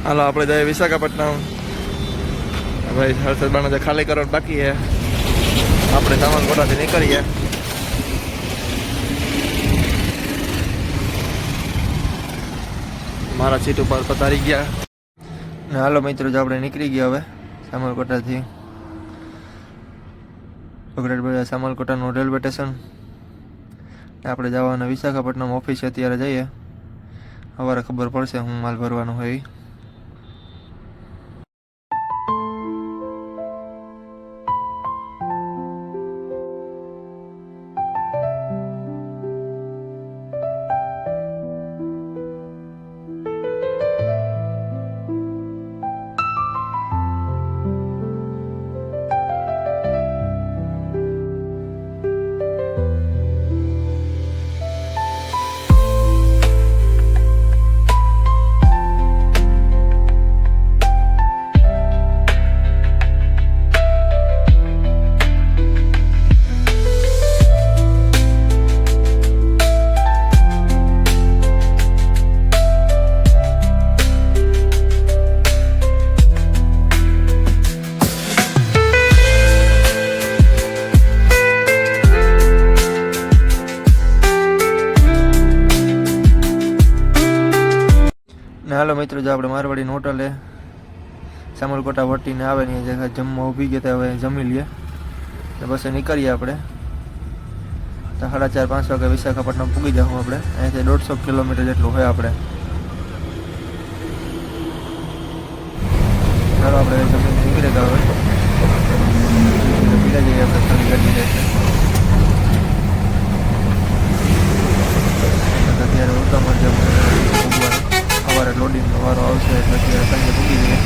હાલો આપણે જઈએ વિશાખાપટ્ટનમ. ભાઈ હર્ષદ બાણા ખાલી કરવાનું બાકી છે. આપણે સામલકોટાથી નીકળીએ. મારા સીટ ઉપર પતારી ગયા ને હાલો મિત્રો જ આપણે નીકળી ગયા હવે સામલકોટાથી. પગડેડ સામલકોટાનું રેલવે સ્ટેશન. આપણે જવાના વિશાખાપટ્ટનમ ઓફિસે અત્યારે જઈએ. સવારે ખબર પડશે હું માલ ભરવાનું હોય. હાલો મિત્રો જો આપણે મારવાડીની હોટલે સામલકોટા વટીને આવે ને જગ્યા જમવા ઊભી ગયા હવે જમી લઈએ ને બસ નીકળીએ આપણે. તો 4:30-5 વાગે વિશાખાપટ્ટનમ પૂગી જાઉં આપણે. અહીંયાથી 150 કિલોમીટર જેટલું હોય આપણે. ચાલો આપણે જમીન નીકળી ગયા હવે પીલા જઈએ આપણે ખાલી ગાડી જશે. અત્યારે ઉતામળ જમવાનું સવારે લોડિંગનો વારો આવશે એટલે અત્યારે સાંજે પૂકી જઈએ.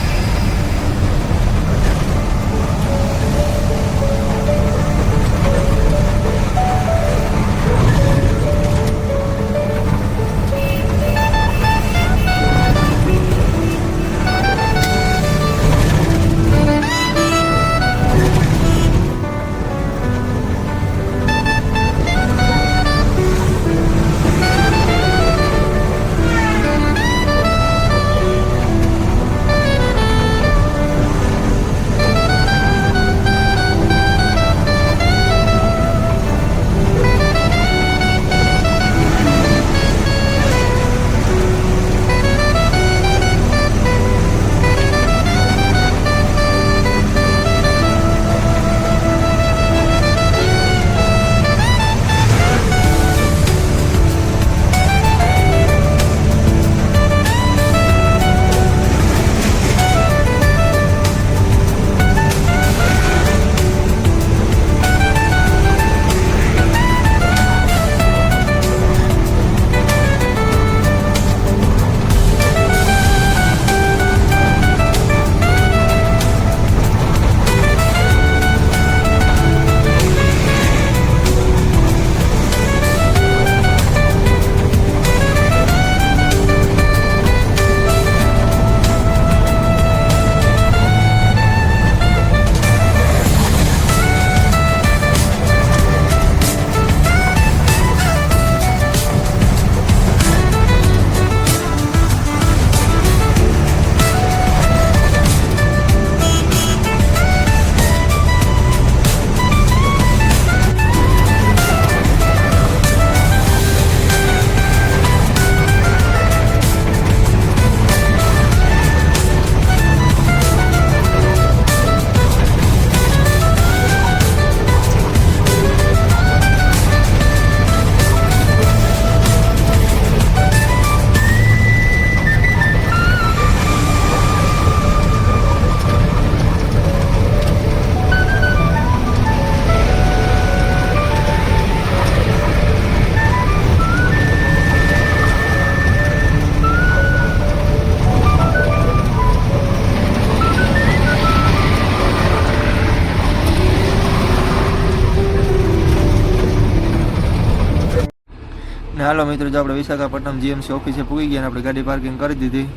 ને હાલો મિત્રો જો આપણે વિશાખાપટ્ટનમ જીએમસી ઓફિસે પૂગી ગયા ને આપણે ગાડી પાર્કિંગ કરી દીધી.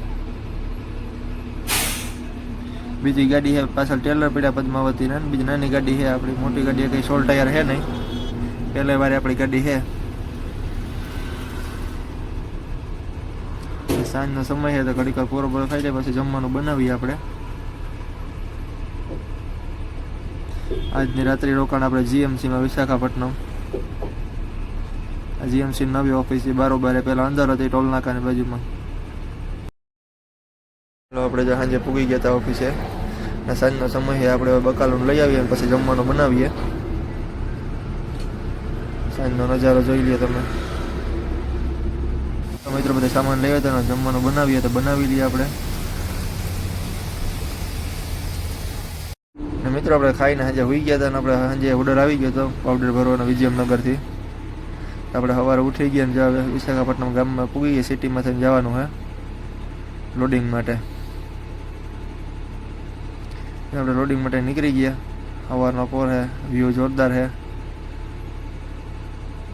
બીજી ગાડી છે પાછળ ટેલર પડ્યા પદ્માવતી ને બીજી નાની ગાડી છે આપણી. મોટી ગાડી કંઈ 16 ટાયર છે નહીં, પહેલી વાર આપણી ગાડી છે. સાંજનો સમય છે તો ઘડીક વાર પોરો પોરો ખાઈ જાય પછી જમવાનું બનાવીએ આપણે. આજની રાત્રિ રોકાણ આપણે જીએમસીમાં વિશાખાપટ્ટનમ. આ જીએમસી નવી ઓફિસ છે બારોબાર, પહેલાં અંદર હતી ટોલ નાકાની બાજુમાં. આપણે જો સાંજે પૂગી ગયા હતા ઓફિસે ને સાંજનો સમય છે આપણે બકાલું લઈ આવીએ અને પછી જમવાનું બનાવીએ. સાંજનો નજારો જોઈ લ્યો તમે. તો મિત્રો બધા સામાન લઈ આવ્યા હતા જમવાનું બનાવીએ તો બનાવી લઈએ આપણે. ને મિત્રો આપણે ખાઈને સાંજે હોઈ ગયા હતા ને આપણે સાંજે ઓર્ડર આવી ગયો હતો પાવડર ભરવાનો વિજયનગરથી. આપણે સવારે ઉઠી ગયા ને જ વિશાખાપટ્ટનમ ગામમાં પૂગી ગયા, સિટીમાં થઈને જવાનું હે લોડિંગ માટે. આપણે લોડિંગ માટે નીકળી ગયા. સવારનો પોર હે, વ્યૂ જોરદાર હે.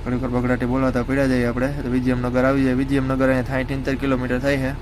ઘણી વાર બગડાટી બોલાવતા પીડા જઈએ આપણે તો વિજયનગર આવી જાય. વિજયનગર અહીંયા 60-70 કિલોમીટર થાય છે.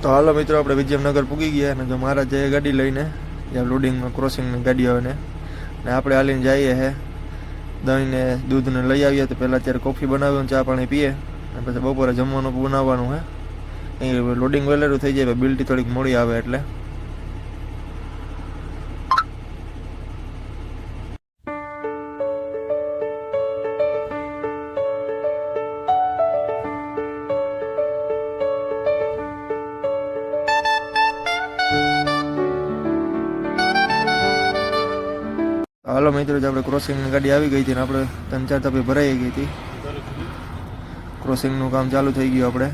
તો હાલો મિત્રો આપણે વિજયનગર પૂગી ગયા અને જો મહારાજ જઈએ ગાડી લઈને જ્યાં લોડિંગમાં ક્રોસિંગની ગાડી આવે ને આપણે હાલીને જઈએ હે દહીં ને દૂધને લઈ આવીએ. તો પહેલાં અત્યારે કોફી બનાવ્યું, ચા પાણી પીએ અને પછી બપોરે જમવાનું બનાવવાનું હે. અહીં લોડિંગ વહેલેરું થઈ જાય, બિલ્ટી થોડીક મોડી આવે એટલે. હાલો મિત્રો, આપણે ક્રોસિંગની ગાડી આવી ગઈ હતી ને આપણે 3-4 તપી ભરાઈ ગઈ હતી. ક્રોસિંગનું કામ ચાલુ થઈ ગયું આપણે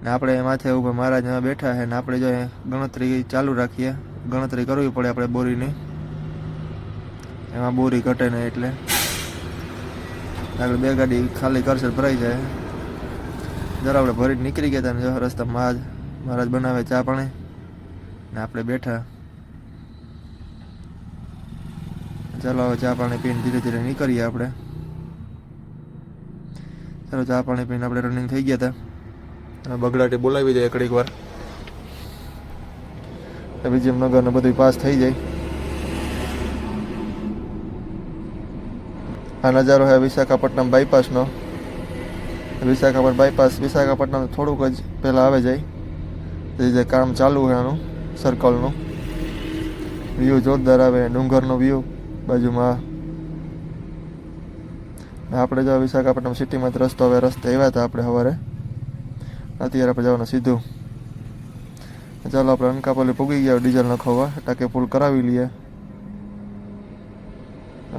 ને આપણે માથે ઉપર મહારાજ બેઠા છે ને આપણે જો ગણતરી ચાલુ રાખીએ. ગણતરી કરવી પડે આપણે બોરીની, એમાં બોરી ઘટે નહીં એટલે. આગળ 2 ગાડી ખાલી કરશે ભરાઈ જાય. જરા આપણે ભરીને નીકળી ગયા હતા ને રસ્તામાં મહારાજ બનાવે ચા પાણી ને આપણે બેઠા. ચાલો હવે ચા પાણી પીને ધીરે ધીરે નીકળીએ આપણે. ચાલો ચા પાણી પીને આપણે રનિંગ થઈ ગયા હતા. બગડાટી બોલાવી જાય ઘડીક વાર, વિજયનગર ને બધું પાસ થઈ જાય. આ નજારો છે વિશાખાપટ્ટનમ બાયપાસનો. વિશાખાપટ્ટનમ થોડુંક જ પહેલાં આવે જાય જે કામ ચાલુ છે આનું સર્કલનું. વ્યૂ જોરદાર આવે, ડુંગરનો વ્યૂ બાજુમાં. આપણે જો વિશાખાપટ્ટનમ સિટીમાં રસ્તે આવ્યા હતા આપણે સવારે. અત્યારે આપણે જવાનું સીધું. ચાલો આપણે અનકાપલ્લી પૂગી ગયા, ડીઝલ નખાવવા ટાંકી ફૂલ કરાવી લઈએ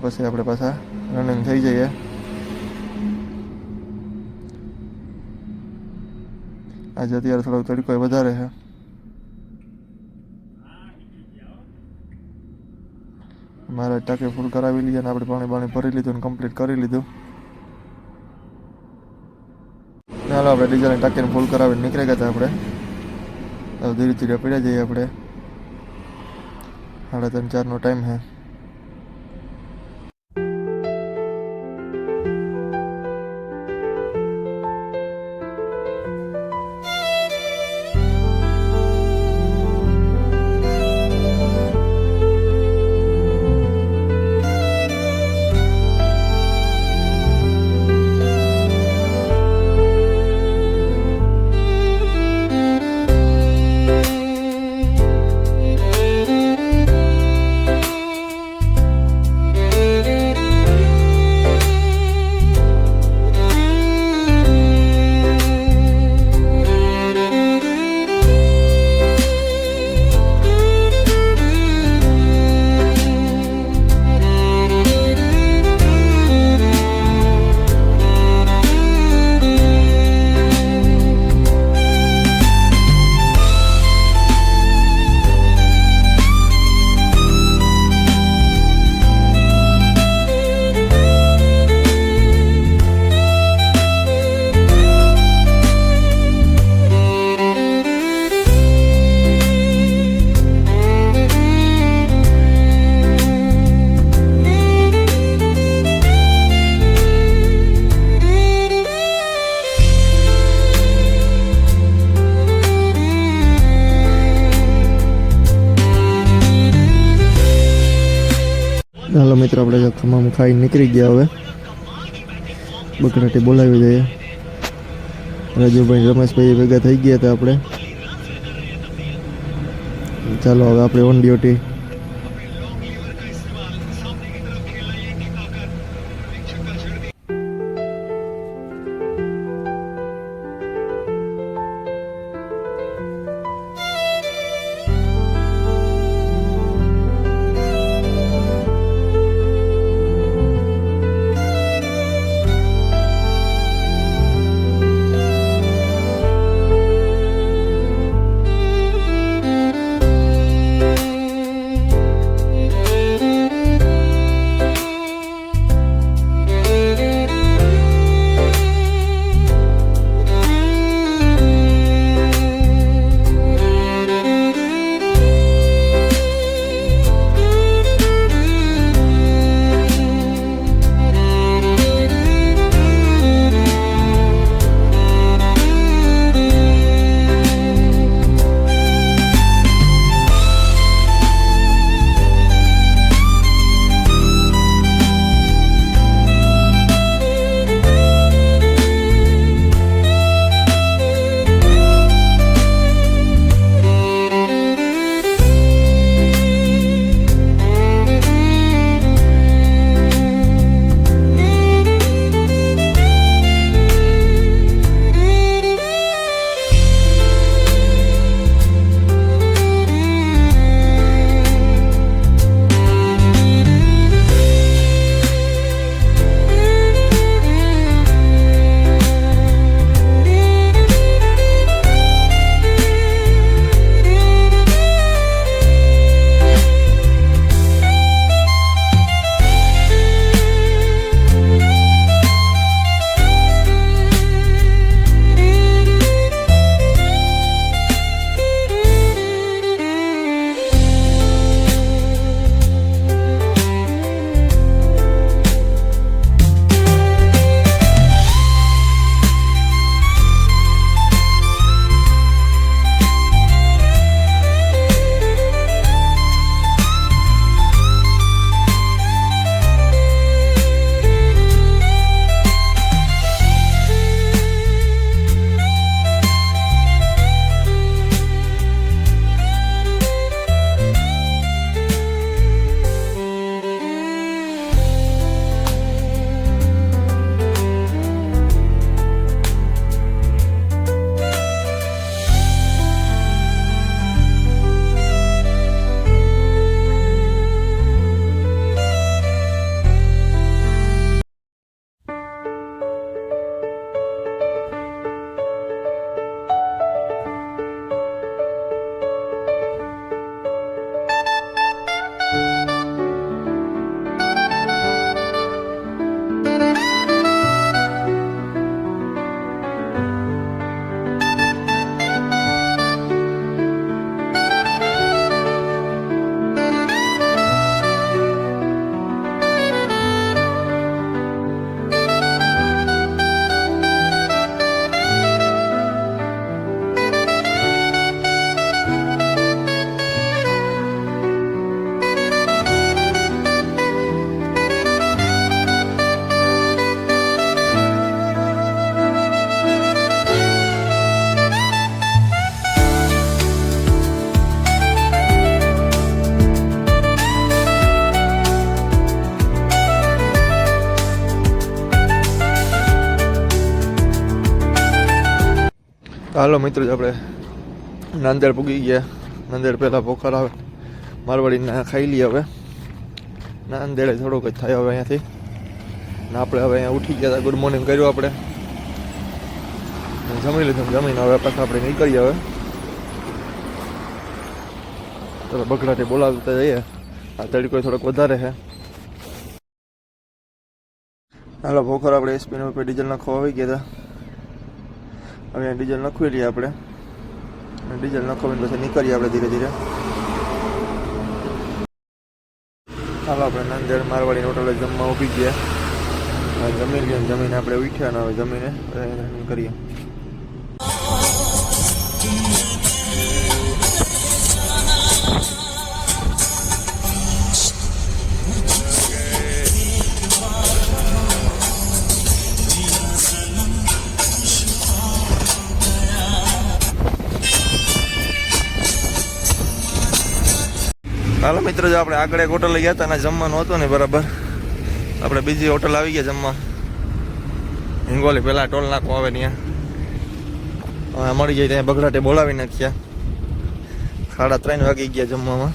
પછી આપણે પાછા રનિંગ થઈ જઈએ. આજે અત્યારે થોડોક તડકો વધારે છે. મારે ટાંકી ફૂલ કરાવી લીધી અને આપણે પાણી ભરી લીધું અને કમ્પ્લીટ કરી લીધું. ચાલો આપણે ડીઝલની ટાંકીને ફૂલ કરાવીને નીકળી ગયા હતા આપણે. હવે ધીરે ધીરે પીડ્યા જઈએ આપણે. 3:30-4નો ટાઈમ છે. હાલો મિત્રો, આપણે ખમામ ખાઈ નીકળી ગયા. હવે બકરાટી બોલાવી દઈએ. રાજુભાઈ રમેશભાઈ ભેગા થઈ ગયા હતા આપણે. ચાલો હવે આપણે ઓન ડ્યુટી. હાલો મિત્રો, આપણે નાંદેડ પૂગી ગયા. નાંદેડ પહેલાં પોખર આવે, મારવાડીને ખાઈ લઈએ. હવે નાંદેડે થોડુંક જ થાય હવે અહીંયાથી. ને આપણે હવે અહીંયા ઉઠી ગયા હતા, ગુડ મોર્નિંગ કર્યું આપણે, જમી લીધું. જમીને હવે પાછા આપણે નીકળીએ. હવે ચાલો બગડાટી બોલાવતા જઈએ. આ તડકો થોડોક વધારે છે. હાલો પોખર આપણે એસપીને ઉપર ડીઝલ નાખવા આવી ગયા હતા. હવે ડીઝલ નાખવી લઈએ આપણે. ડીઝલ નાખવાની પછી નીકળીએ આપણે ધીરે ધીરે. હાલો આપણે નાંદેડ મારવાડી હોટલે જમવા ઊભી ગયા. જમી લઈએ. જમીને આપણે ઉઠ્યા ને હવે જમીને કરીએ. હાલો મિત્રો, જો આપણે આગળ એક હોટલ ગયા હતા ને જમવાનું હતું ને બરાબર, આપણે બીજી હોટલ આવી ગયા જમવા. હિંગોલી પેલા ટોલ નાકો આવે ત્યાં હવે મળી જાય ત્યાં બગડાટે બોલાવી નાખ્યા. 3:30 વાગી ગયા જમવામાં,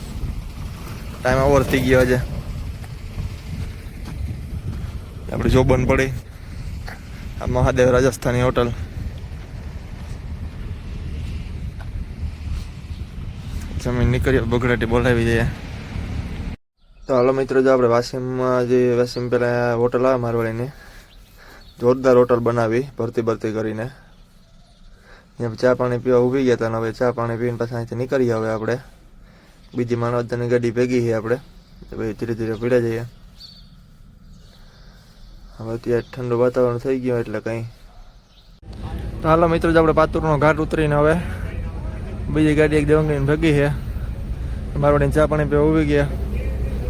ટાઈમ ઓવર થઈ ગયો આજે. આપણે જોબન પડી આ મહાદેવ રાજસ્થાની હોટલ. જમીન નીકળી બગડાટી બોલાવી જઈએ. તો હાલો મિત્રો, જો આપણે વાસીમ પેલા હોટલ આવે મારવાડીની, જોરદાર હોટલ બનાવી ભરતી કરીને. ત્યાં ચા પાણી પીવા ઊભી ગયા હતા ને હવે ચા પાણી પીને પાછા અહીંથી નીકળીએ. હવે આપણે બીજી માનવતાની ગાડી ભેગી છે આપણે, ભાઈ ધીરે ધીરે પીડા જઈએ. હવે અત્યારે ઠંડુ વાતાવરણ થઈ ગયું એટલે કંઈ. તો હાલો મિત્રો, જો આપણે પાતુરનો ઘાટ ઉતરીને હવે બીજી ગાડી એક દેવંગીને ભેગી છે. મારવાડીને ચા પાણી પીવા ઊભી ગયા,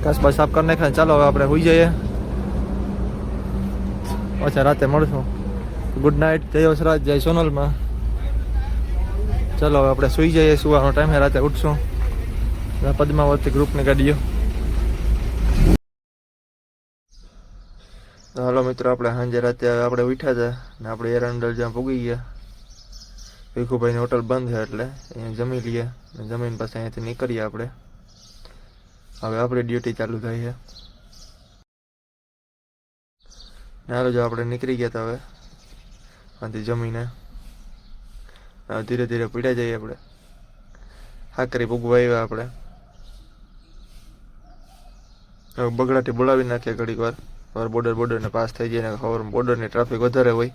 કાસબા સાફ કરી નાખ્યા. ચાલો હવે આપણે સુઈ જઈએ, પાછા રાતે મળશું. ગુડ નાઇટ, જય વસરાજ, જય સોનલમાં. ચાલો હવે આપણે સુઈ જઈએ, સુવાનો ટાઈમ છે, રાતે ઉઠશું. પદ્માવતી ગ્રુપની ગાડીઓ. હાલો મિત્રો, આપણે સાંજે રાતે આપણે ઉઠ્યા હતા ને આપણે એરંડલ જ્યાં પૂગી ગયા. ભીખુભાઈની હોટલ બંધ છે એટલે અહીંયા જમી લઈએ ને જમીન પાસે અહીંયાથી નીકળીએ આપણે. હવે આપણી ડ્યુટી ચાલુ થઈ છે. હાલો, જો આપણે નીકળી ગયા હતા હવે આથી જમીને. હવે ધીરે ધીરે પીડા જઈએ આપણે. હાકરી પૂગવા આવ્યા આપણે. હવે બગડાટી બોલાવી નાખીએ ઘડીક વાર. હવે બોર્ડરને પાસ થઈ જાય ને ખબર બોર્ડરની ટ્રાફિક વધારે હોય.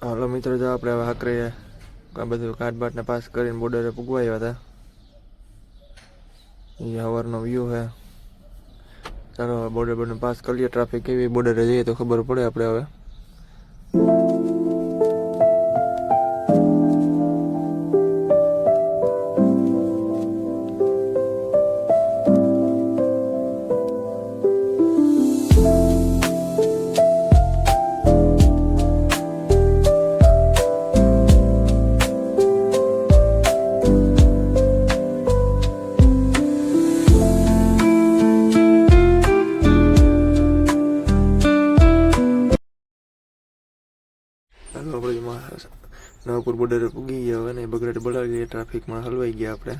હાલો મિત્રો, જો આપણે હવે આખરે આ બધું કાટબાટને પાસ કરીને બોર્ડરે પૂગવા આવ્યા હતા. એ સવારનો વ્યૂ છે. ચાલો હવે બોર્ડર પાસ કરીએ. ટ્રાફિક કેવી બોર્ડરે જઈએ તો ખબર પડે આપણે હવે. નવપુર બોર્ડરે પૂગી ગયા હવે ને બગડેટ બોલાવી લઈએ. ટ્રાફિકમાં હલવાઈ ગયા આપણે.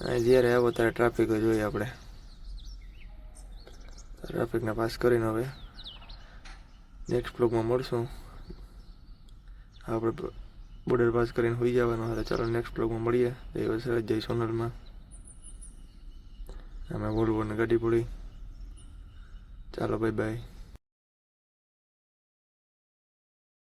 અહીં જ્યારે આવો ત્યારે ટ્રાફિક જ હોય આપણે. ટ્રાફિકને પાસ કરીને હવે નેક્સ્ટ બ્લોગમાં મળશું. આપણે બોર્ડર પાસ કરીને હોઈ જવાનું હવે. ચાલો નેક્સ્ટ બ્લોગમાં મળીએ. જય સોનલમાં અમે વોલ્વોની ગાડી પડી. ચાલો બાય બાય.